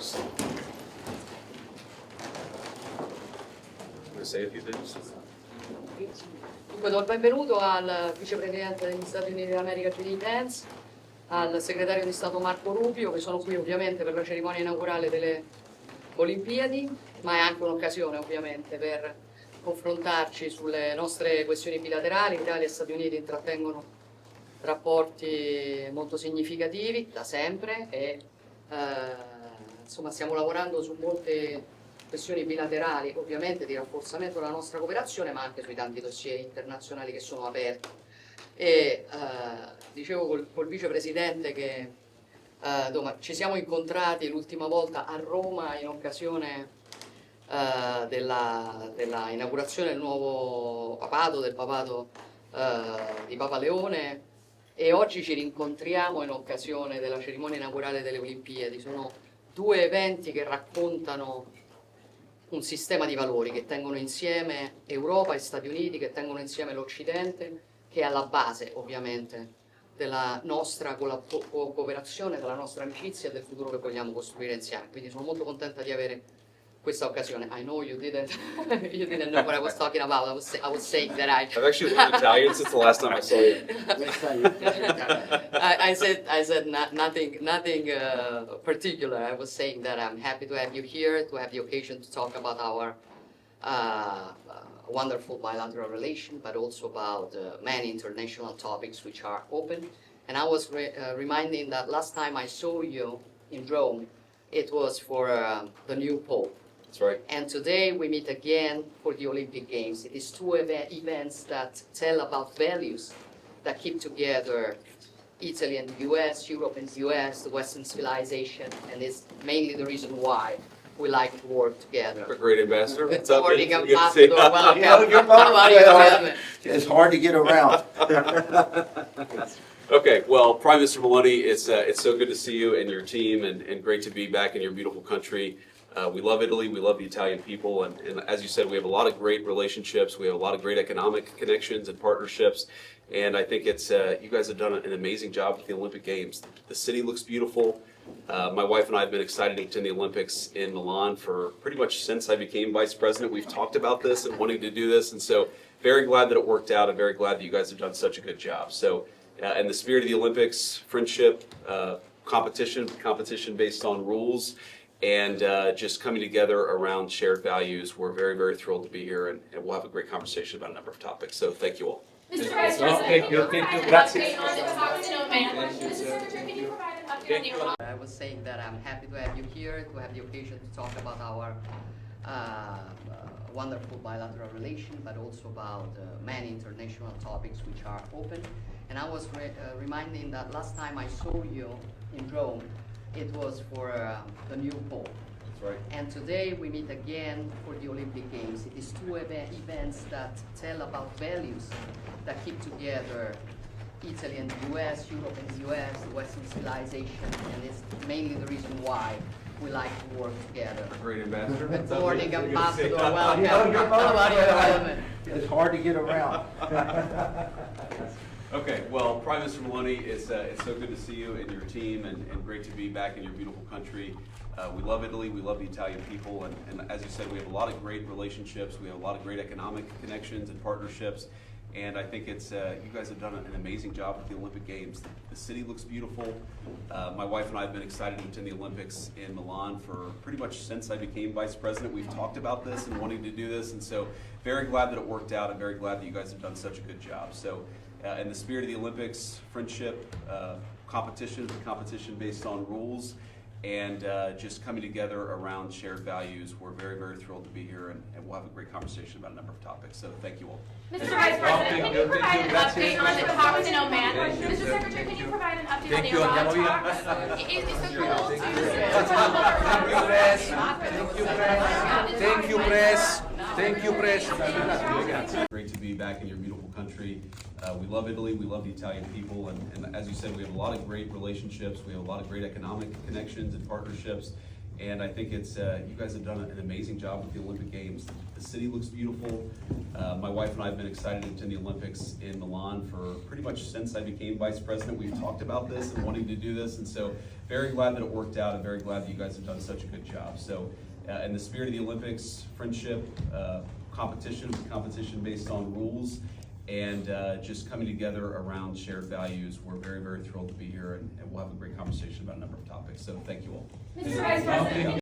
first. I'm going to say a few things. Dunque do il benvenuto al vicepresidente degli Stati Uniti d'America Vance, al segretario di Stato Marco Rubio, che sono qui ovviamente per la cerimonia inaugurale delle Olimpiadi, ma è anche un'occasione ovviamente per confrontarci sulle nostre questioni bilaterali. Italia e Stati Uniti intrattengono rapporti molto significativi da sempre e insomma stiamo lavorando su molte questioni bilaterali, ovviamente di rafforzamento della nostra cooperazione, ma anche sui tanti dossier internazionali che sono aperti. E dicevo col vicepresidente che ci siamo incontrati l'ultima volta a Roma in occasione della inaugurazione del nuovo papato, del papato di Papa Leone, e oggi ci rincontriamo in occasione della cerimonia inaugurale delle Olimpiadi. Sono due eventi che raccontano un sistema di valori che tengono insieme Europa e Stati Uniti, che tengono insieme l'Occidente, che è alla base ovviamente della nostra cooperazione, della nostra amicizia e del futuro che vogliamo costruire insieme. Quindi sono molto contenta di avere questa occasione. I know you didn't know what I was talking about. I was saying that I've actually learned Italian since the last time I saw you. I said nothing particular. I was saying that I'm happy to have you here, to have the occasion to talk about our wonderful bilateral relation, but also about many international topics which are open. And I was reminding that last time I saw you in Rome, it was for the new Pope. That's right. And today we meet again for the Olympic Games. It is two events that tell about values that keep together Italy and the US, Europe and the US, the Western civilization, and it's mainly the reason why we like to work together. A great ambassador. It's hard to get around. Okay, well, Prime Minister Meloni, it's so good to see you and your team, and great to be back in your beautiful country. We love Italy, we love the Italian people, and as you said, we have a lot of great relationships, we have a lot of great economic connections and partnerships, and I think it's you guys have done an amazing job with the Olympic Games. The city looks beautiful. My wife and I have been excited to attend the Olympics in Milan for pretty much since I became vice president. We've talked about this and wanting to do this, and so very glad that it worked out, and very glad that you guys have done such a good job. So in the spirit of the Olympics, friendship, competition based on rules, and just coming together around shared values, we're very, very thrilled to be here, and we'll have a great conversation about a number of topics. So thank you all. Mr. Vice President, thank you. Grazie. Mr. Secretary, can you provide an update on the I was saying that I'm happy to have you here, to have the occasion to talk about our wonderful bilateral relation, but also about many international topics which are open. And I was reminding that last time I saw you in Rome, it was for the new Pope. That's right. And today we meet again for the Olympic Games. It is two events that tell about values that keep together Italy and the US, Europe and the US, the Western civilization, and it's mainly the reason why we like to work together. A great ambassador. Good morning, Ambassador. Welcome. It's hard to get around. Okay, well, Prime Minister Meloni, it's so good to see you and your team, and great to be back in your beautiful country. We love Italy, we love the Italian people, and as you said, we have a lot of great relationships, we have a lot of great economic connections and partnerships, and I think it's you guys have done an amazing job with the Olympic Games. The city looks beautiful. My wife and I have been excited to attend the Olympics in Milan for pretty much since I became vice president. We've talked about this and wanting to do this, and so very glad that it worked out, and very glad that you guys have done such a good job. So in the spirit of the Olympics, friendship, competition based on rules, and just coming together around shared values, we're very, very thrilled to be here, and we'll have a great conversation about a number of topics. So thank you all. Mr. Vice President, can you provide an update on the talks in Oman? Mr. Secretary, can you provide an update on the Iran talks? Is the goal to Thank you, press. Thank you, press. Great to be back in your beautiful country. We love Italy, we love the Italian people, and as you said, we have a lot of great relationships, we have a lot of great economic connections and partnerships, And I think it's, you guys have done an amazing job with the Olympic Games. The city looks beautiful. My wife and I have been excited to attend the Olympics in Milan for pretty much since I became vice president. We've talked about this and wanting to do this, and so very glad that it worked out, and very glad that you guys have done such a good job. So in the spirit of the Olympics, friendship, competition based on rules, and just coming together around shared values, we're very, very thrilled to be here, and we'll have a great conversation about a number of topics. So thank you all. Mr. Vice President.